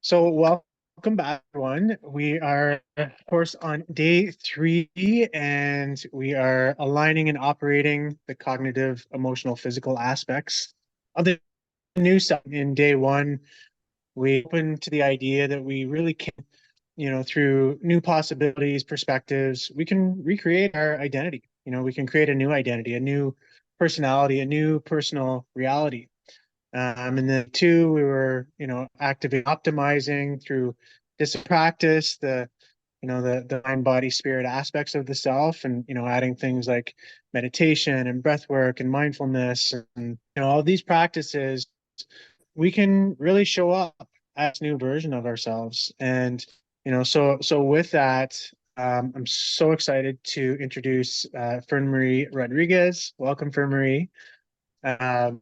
So welcome back, everyone. We are, of course, on day three, and we are aligning and operating the cognitive, emotional, physical aspects of the new stuff. In day one, we open to the idea that we really can, through new possibilities, perspectives, we can recreate our identity. We can create a new identity, a new personality, a new personal reality. And then two, we were, actively optimizing through this practice, the mind, body, spirit aspects of the self, and adding things like meditation and breath work and mindfulness, and all these practices, we can really show up as a new version of ourselves. And so with that, I'm so excited to introduce Fernmarie Rodriquez. Welcome, Fernmarie.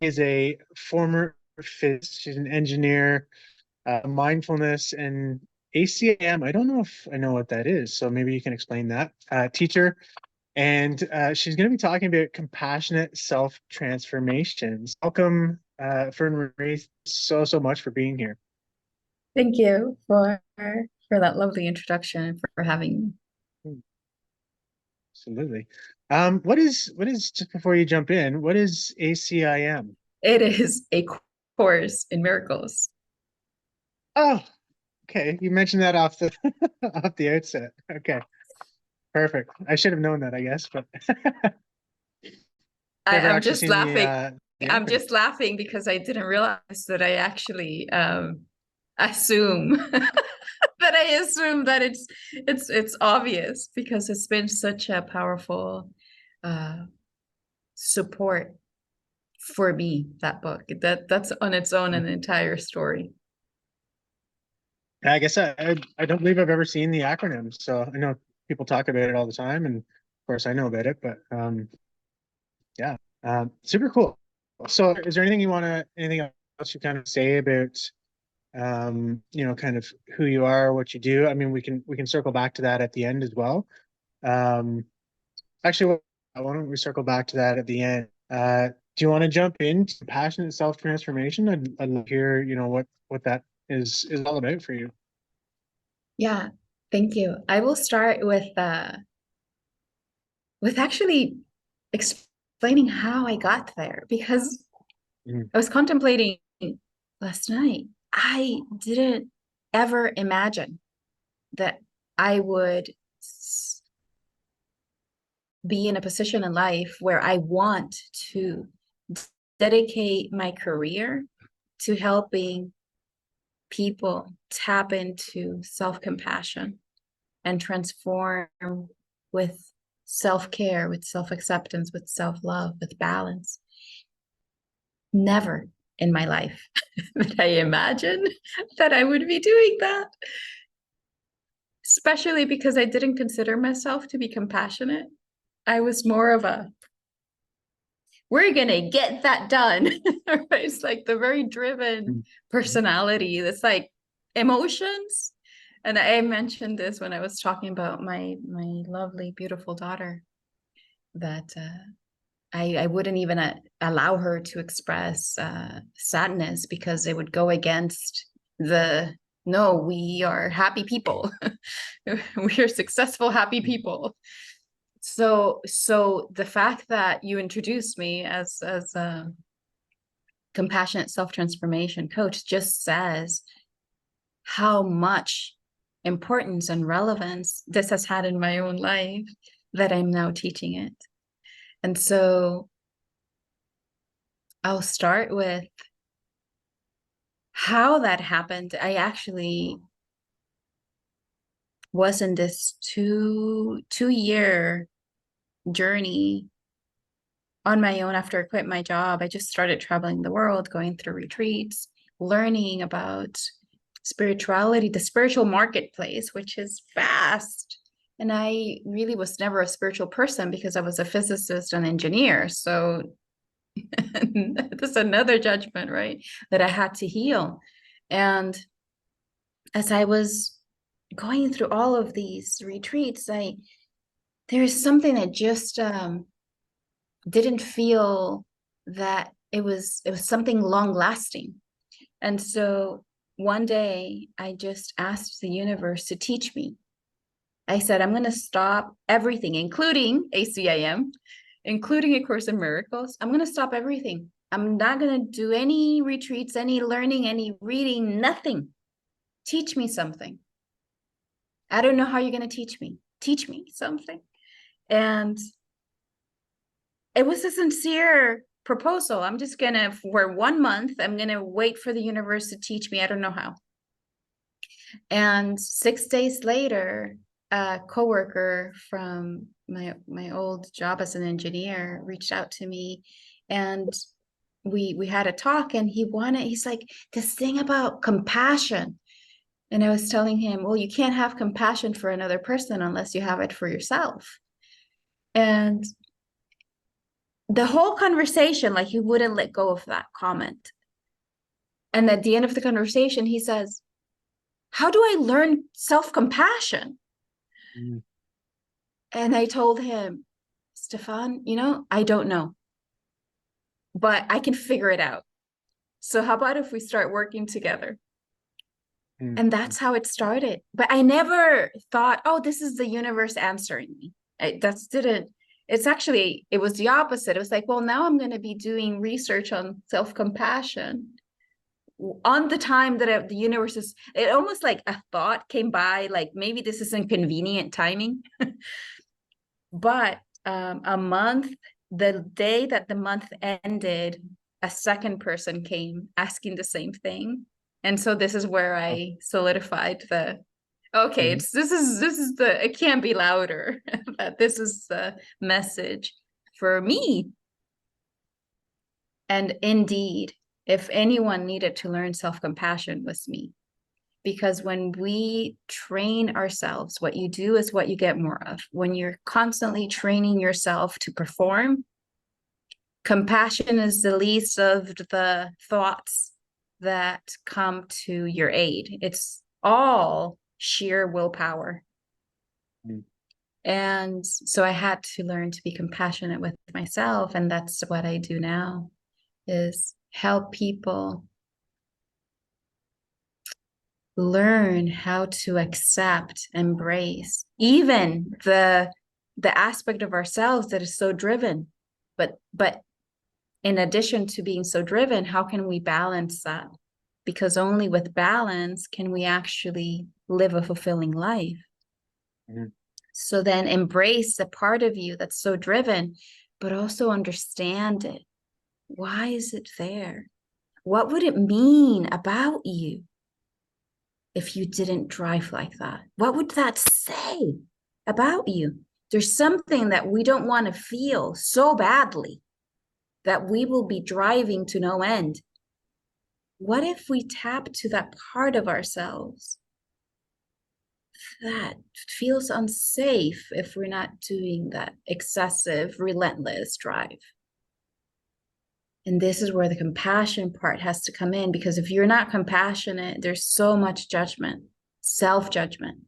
Is a former physicist. She's an engineer, mindfulness and ACIM. I don't know if I know what that is, so maybe you can explain that. Teacher, and she's going to be talking about compassionate self transformations. Welcome, Fern Marie, so much for being here. Thank you for that lovely introduction and for having me. Absolutely. What is just before you jump in? What is ACIM? It is a course in miracles. Oh, okay. You mentioned that off the off the outset. Okay. Perfect. I should have known that, I guess, but never I'm actually just seen laughing. the I'm acronym. just laughing because I didn't realize that I actually assume that I assume that it's obvious because it's been such a powerful uh, support for me, that book. That's on its own an entire story. I guess I don't believe I've ever seen the acronym, so I know people talk about it all the time, and of course I know about it, but yeah, super cool. So, is there anything else you kind of say about kind of who you are, what you do? I mean, we can circle back to that at the end as well. Um, Actually, why don't we circle back to that at the end? Do you want to jump into passionate self transformation? I'd love to hear, what that is all about for you. Yeah, thank you. I will start with actually explaining how I got there because Mhm. I was contemplating last night. I didn't ever imagine that I would be in a position in life where I want to dedicate my career to helping people tap into self-compassion and transform with self-care, with self-acceptance, with self-love, with balance. Never in my life did I imagine that I would be doing that, especially because I didn't consider myself to be compassionate. I was more of a, we're going to get that done. It's like the very driven personality that's like emotions. And I mentioned this when I was talking about my lovely, beautiful daughter, that I wouldn't even allow her to express sadness because it would go against the no, we are happy people. We are successful, happy people. So the fact that you introduced me as a compassionate self-transformation coach just says how much importance and relevance this has had in my own life that I'm now teaching it. And so I'll start with how that happened. I actually was in this two-year journey on my own after I quit my job. I just started traveling the world, going through retreats, learning about spirituality, the spiritual marketplace, which is vast. And I really was never a spiritual person because I was a physicist and engineer. So that's another judgment, right? That I had to heal. And as I was going through all of these retreats, there's something that just didn't feel that it was something long lasting. And so one day I just asked the universe to teach me. I said, I'm going to stop everything, including ACIM, including A Course in Miracles. I'm going to stop everything. I'm not going to do any retreats, any learning, any reading, nothing. Teach me something. I don't know how you're going to teach me. Teach me something. And it was a sincere proposal. I'm just going to, for 1 month, I'm going to wait for the universe to teach me. I don't know how. And 6 days later, a coworker from my old job as an engineer reached out to me, and we had a talk, and he's like, this thing about compassion. And I was telling him, well, you can't have compassion for another person unless you have it for yourself. And the whole conversation, like, he wouldn't let go of that comment. And at the end of the conversation, he says, how do I learn self-compassion? Mm. And I told him, Stefan, I don't know, but I can figure it out. So how about if we start working together? Mm. And that's how it started. But I never thought, oh, this is the universe answering me. It was the opposite. It was like, well, now I'm going to be doing research on self-compassion on the time that the universe is, it almost like a thought came by, like maybe this is inconvenient timing. But the day that the month ended, a second person came asking the same thing. And so this is where I solidified it can't be louder. That this is the message for me. And indeed, if anyone needed to learn self-compassion, was me. Because when we train ourselves, what you do is what you get more of. When you're constantly training yourself to perform, compassion is the least of the thoughts that come to your aid. It's all sheer willpower. Mm. And so I had to learn to be compassionate with myself. And that's what I do now, is help people learn how to accept, embrace, even the aspect of ourselves that is so driven. But in addition to being so driven, how can we balance that? Because only with balance can we actually live a fulfilling life. Mm-hmm. So then embrace the part of you that's so driven, but also understand it. Why is it there? What would it mean about you if you didn't drive like that? What would that say about you? There's something that we don't want to feel so badly that we will be driving to no end. What if we tap to that part of ourselves that feels unsafe if we're not doing that excessive, relentless drive? And this is where the compassion part has to come in, because if you're not compassionate, there's so much judgment, self-judgment.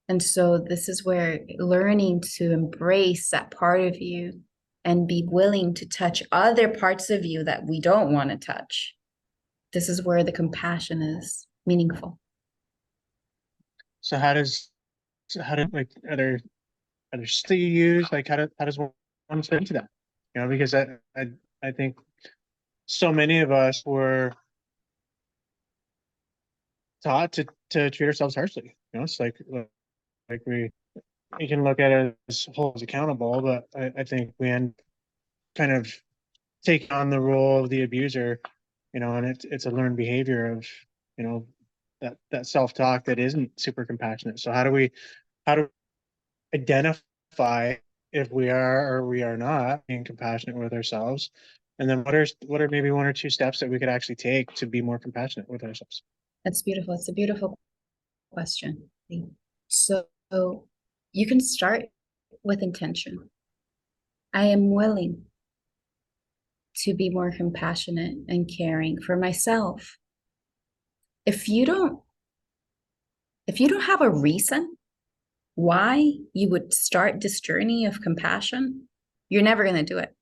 And so this is where learning to embrace that part of you and be willing to touch other parts of you that we don't want to touch. This is where the compassion is meaningful. So how do like other still you use, like how does one fit into that? Because I think so many of us were taught to treat ourselves harshly. It's like we can look at it as hold us accountable, but I think we end kind of taking on the role of the abuser, and it's a learned behavior of, that self-talk that isn't super compassionate. So how do we identify if we are or we are not being compassionate with ourselves? And then what are maybe 1 or 2 steps that we could actually take to be more compassionate with ourselves? That's beautiful. It's a beautiful question. So you can start with intention. I am willing to be more compassionate and caring for myself. If you don't have a reason why you would start this journey of compassion, you're never going to do it.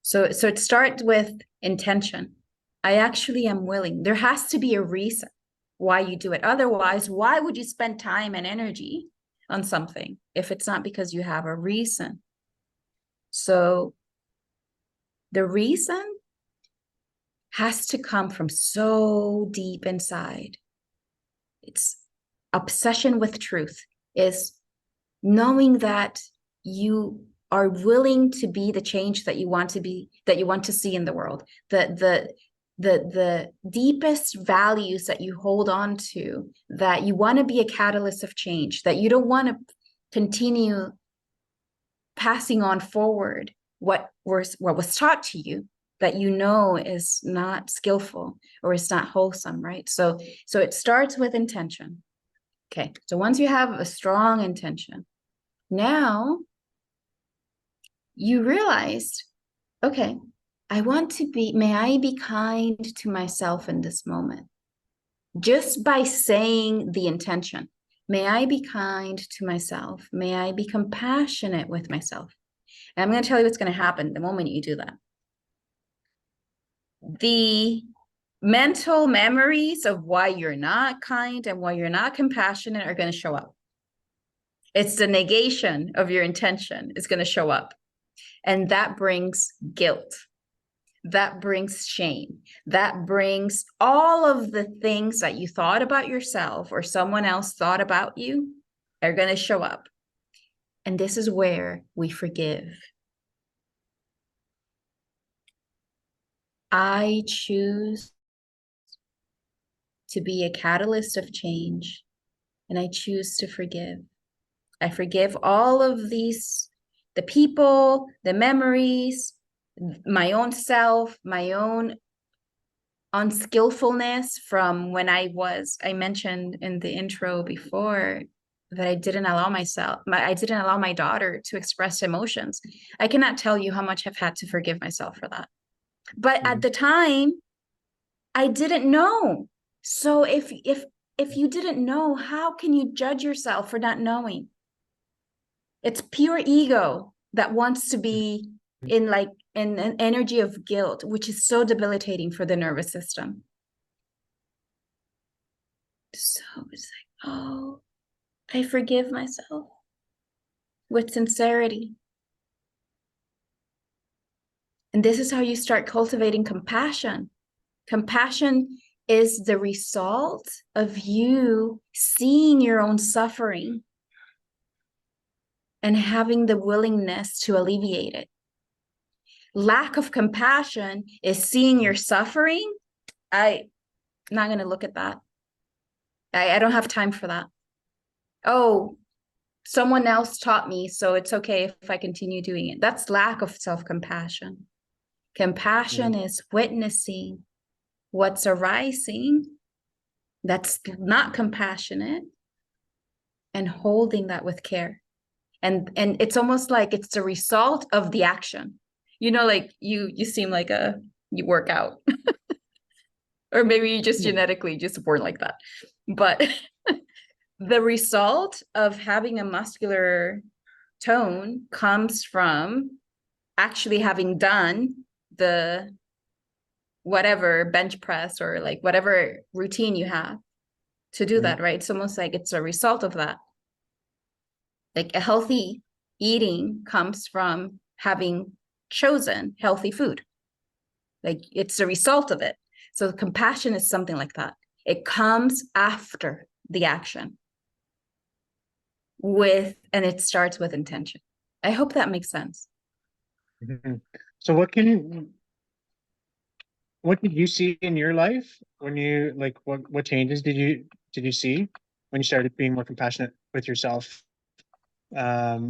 So it starts with intention. I actually am willing. There has to be a reason why you do it. Otherwise, why would you spend time and energy on something if it's not because you have a reason? So the reason has to come from so deep inside. It's obsession with truth, is knowing that you are willing to be the change that you want to be, that you want to see in the world. The deepest values that you hold on to, that you want to be a catalyst of change, that you don't want to continue passing on forward what was taught to you, that you know is not skillful or is not wholesome, right? So it starts with intention. Okay, so once you have a strong intention, now you realized, okay, may I be kind to myself in this moment? Just by saying the intention, may I be kind to myself? May I be compassionate with myself? And I'm going to tell you what's going to happen the moment you do that. The mental memories of why you're not kind and why you're not compassionate are going to show up. It's the negation of your intention is going to show up. And that brings guilt. That brings shame. That brings all of the things that you thought about yourself or someone else thought about you are going to show up. And this is where we forgive. I choose to be a catalyst of change, and I choose to forgive. I forgive all of these, the people, the memories, my own self, my own unskillfulness from when I mentioned in the intro before that I didn't allow my daughter to express emotions. I cannot tell you how much I've had to forgive myself for that. But at the time, I didn't know. So if you didn't know, how can you judge yourself for not knowing? It's pure ego that wants to be in an energy of guilt, which is so debilitating for the nervous system. So it's like, oh, I forgive myself with sincerity. And this is how you start cultivating compassion. Compassion is the result of you seeing your own suffering and having the willingness to alleviate it. Lack of compassion is seeing your suffering. I'm not going to look at that. I don't have time for that. Oh, someone else taught me, so it's okay if I continue doing it. That's lack of self-compassion. Compassion is witnessing what's arising that's not compassionate and holding that with care. And it's almost like it's the result of the action. You know, like you seem like you work out. Or maybe you just genetically just born like that. But the result of having a muscular tone comes from actually having done the whatever bench press or like whatever routine you have to do that, right? It's almost like it's a result of that. Like a healthy eating comes from having chosen healthy food. Like it's a result of it. So compassion is something like that. It comes after the action and it starts with intention. I hope that makes sense. So what did you see in your life when you what changes did you see when you started being more compassionate with yourself? I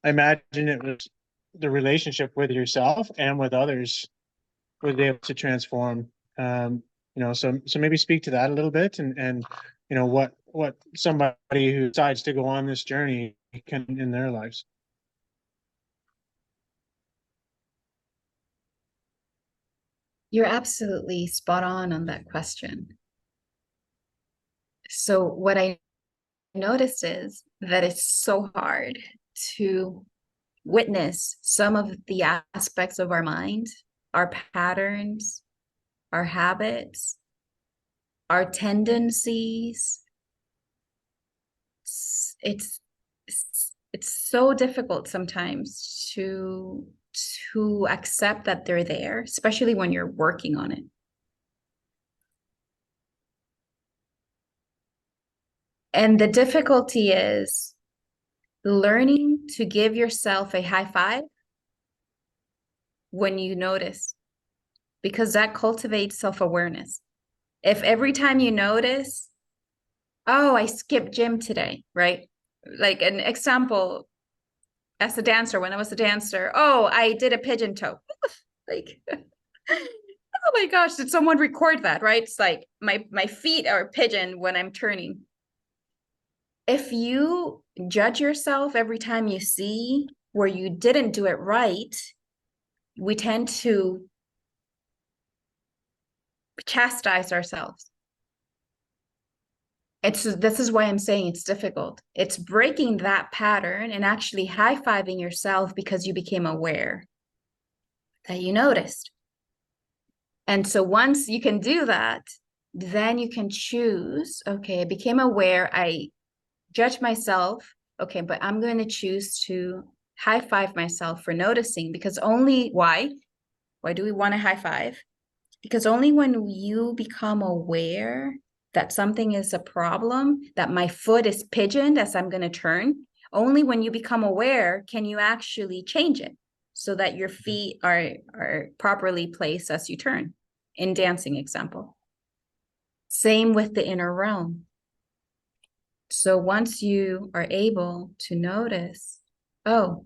imagine it was the relationship with yourself and with others was able to transform. So maybe speak to that a little bit and what somebody who decides to go on this journey can in their lives. You're absolutely spot on that question. So what I noticed is that it's so hard to witness some of the aspects of our mind, our patterns, our habits, our tendencies. It's it's so difficult sometimes to accept that they're there, especially when you're working on it. And the difficulty is learning to give yourself a high five when you notice, because that cultivates self-awareness. If every time you notice, oh, I skipped gym today, right? Like an example, as a dancer, when I was a dancer, oh, I did a pigeon toe. Like, oh my gosh, did someone record that, right? It's like my feet are pigeon when I'm turning. If you judge yourself every time you see where you didn't do it right, we tend to chastise ourselves. This is why I'm saying it's difficult. It's breaking that pattern and actually high-fiving yourself because you became aware that you noticed. And so once you can do that, then you can choose, okay, I became aware, I judge myself, okay, but I'm going to choose to high five myself for noticing, because only why do we want to high five? Because only when you become aware that something is a problem, that my foot is pigeoned as I'm going to turn, only when you become aware can you actually change it so that your feet are properly placed as you turn, in dancing example. Same with the inner realm. So once you are able to notice, oh,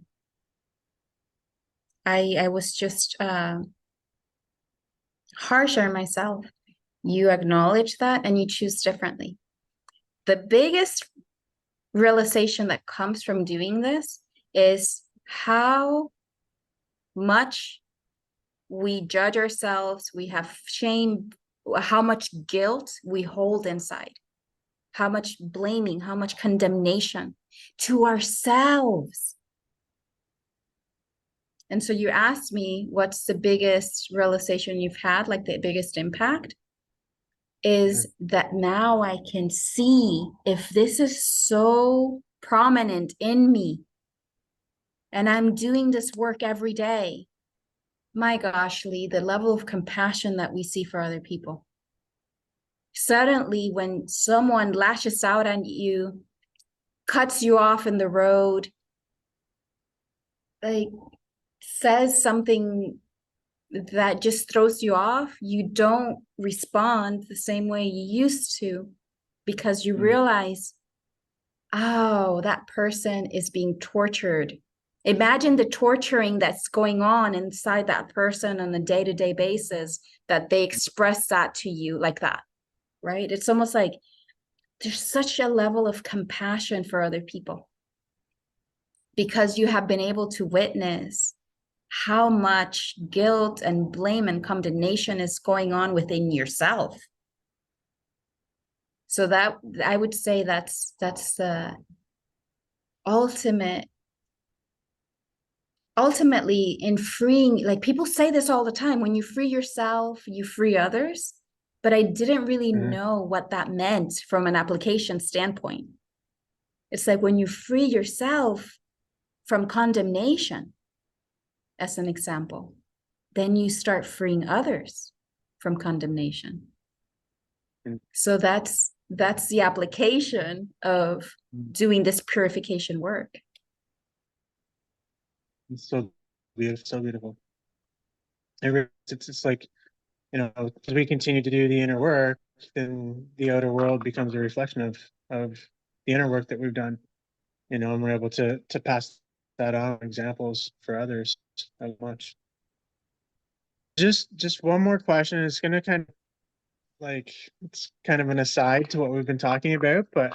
I was just harsh on myself. You acknowledge that and you choose differently. The biggest realization that comes from doing this is how much we judge ourselves, we have shame, how much guilt we hold inside, how much blaming, how much condemnation to ourselves. And so you asked me, what's the biggest realization you've had, like the biggest impact? Is that now I can see if this is so prominent in me and I'm doing this work every day, my gosh, Lee, the level of compassion that we see for other people. Suddenly, when someone lashes out at you, cuts you off in the road, like says something that just throws you off, you don't respond the same way you used to, because you realize, oh, that person is being tortured. Imagine the torturing that's going on inside that person on a day-to-day basis, that they express that to you like that, right? It's almost like there's such a level of compassion for other people because you have been able to witness how much guilt and blame and condemnation is going on within yourself. So that, I would say, that's the ultimately in freeing, like people say this all the time, when you free yourself, you free others. But I didn't really know what that meant from an application standpoint. It's like when you free yourself from condemnation, as an example, then you start freeing others from condemnation. So that's the application of doing this purification work. It's so beautiful, so beautiful. It's like, as we continue to do the inner work, then the outer world becomes a reflection of the inner work that we've done, and we're able to pass that on examples for others as much. Just one more question. It's gonna it's kind of an aside to what we've been talking about, but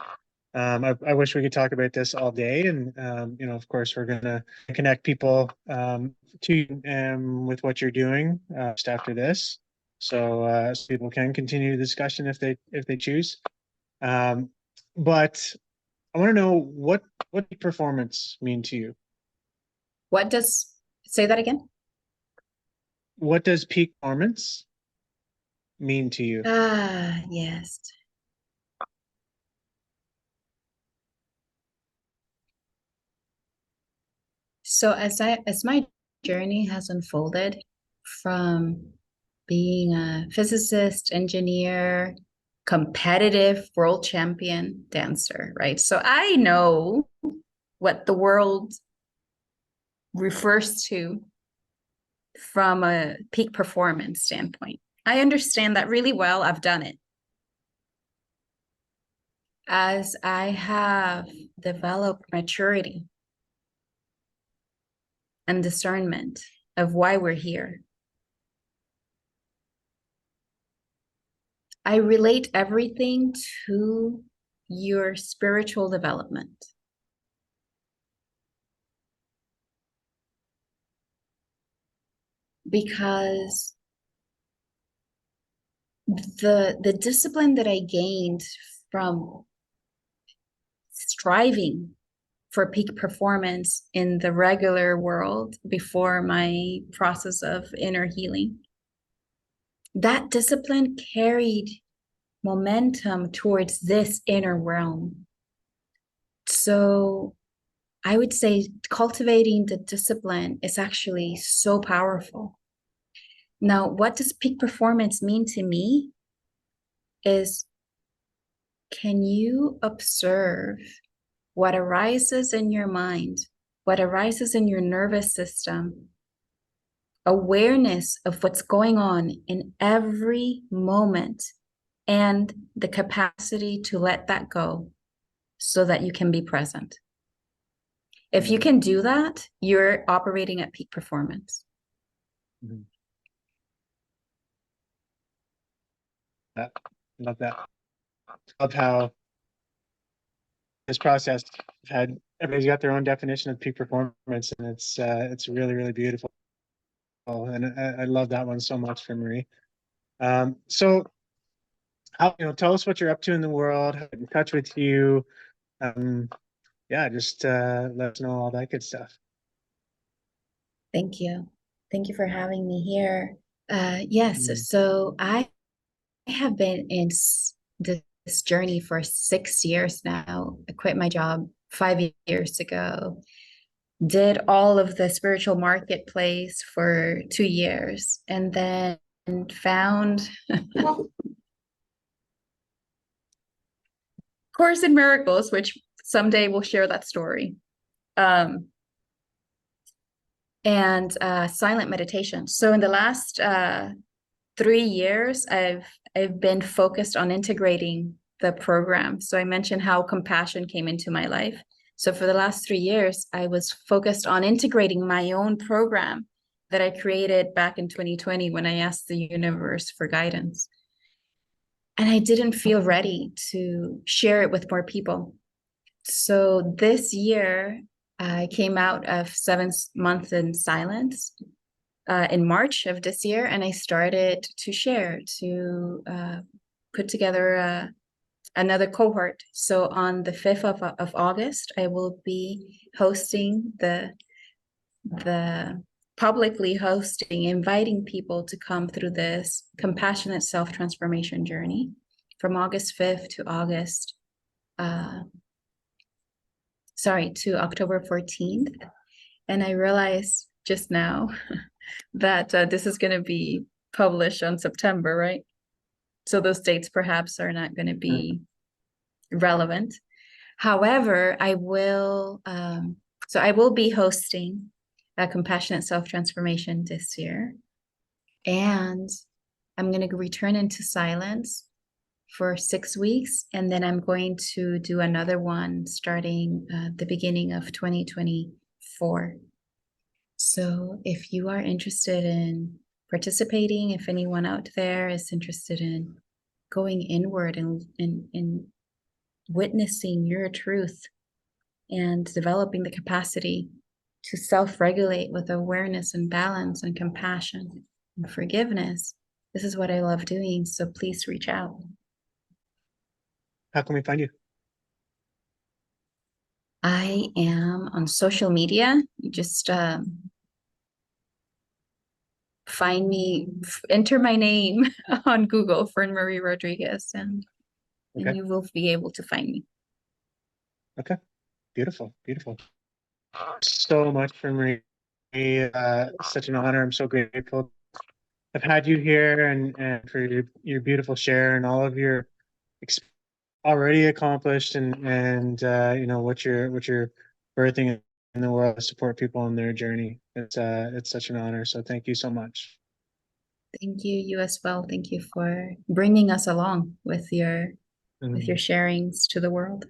I wish we could talk about this all day. And of course, we're gonna connect people to with what you're doing just after this, so people can continue the discussion if they choose. But I want to know what peak performance mean to you? What does, say that again? What does peak performance mean to you? Ah, yes. So as my journey has unfolded from being a physicist, engineer, competitive world champion dancer, right? So I know what the world refers to from a peak performance standpoint. I understand that really well. I've done it. As I have developed maturity and discernment of why we're here, I relate everything to your spiritual development. Because the discipline that I gained from striving for peak performance in the regular world before my process of inner healing, that discipline carried momentum towards this inner realm. So I would say cultivating the discipline is actually so powerful. Now, what does peak performance mean to me is, can you observe what arises in your mind, what arises in your nervous system, awareness of what's going on in every moment, and the capacity to let that go so that you can be present. If you can do that, you're operating at peak performance. Mhm. Love that. Love how this process had everybody's got their own definition of peak performance, and it's really really beautiful. And I love that one so much for Marie. So how, tell us what you're up to in the world, how to get in touch with you. Um, yeah, just let us know all that good stuff. Thank you. Thank you for having me here. Yes, Mm. so I have been in this journey for 6 years now. I quit my job 5 years ago, did all of the spiritual marketplace for 2 years, and then found Course in Miracles, which someday we'll share that story. And silent meditation. So in the last 3 years, I've been focused on integrating the program. So I mentioned how compassion came into my life. So for the last 3 years, I was focused on integrating my own program that I created back in 2020 when I asked the universe for guidance. And I didn't feel ready to share it with more people. So this year, I came out of 7 months in silence in March of this year, and I started to share, to put together another cohort. So on the 5th of August, I will be hosting the publicly hosting, inviting people to come through this compassionate self-transformation journey from August 5th to October 14th. And I realized just now that this is going to be published on September, right? So those dates perhaps are not going to be relevant. However, I will be hosting a compassionate self-transformation this year. And I'm going to return into silence for 6 weeks. And then I'm going to do another one starting the beginning of 2024. So if you are interested in participating, if anyone out there is interested in going inward and in witnessing your truth and developing the capacity to self-regulate with awareness and balance and compassion and forgiveness, this is what I love doing. So please reach out. How can we find you? I am on social media. You just find me, enter my name on Google, Fernmarie Rodriquez, and Okay. you will be able to find me. Okay. Beautiful. Beautiful. So much for Marie. Such an honor. I'm so grateful I've had you here and for your beautiful share and all of your ex already accomplished and you know what you're birthing in the world to support people on their journey. It's such an honor. So thank you so much. Thank you, you as well. Thank you for bringing us along with your Mm. sharings to the world.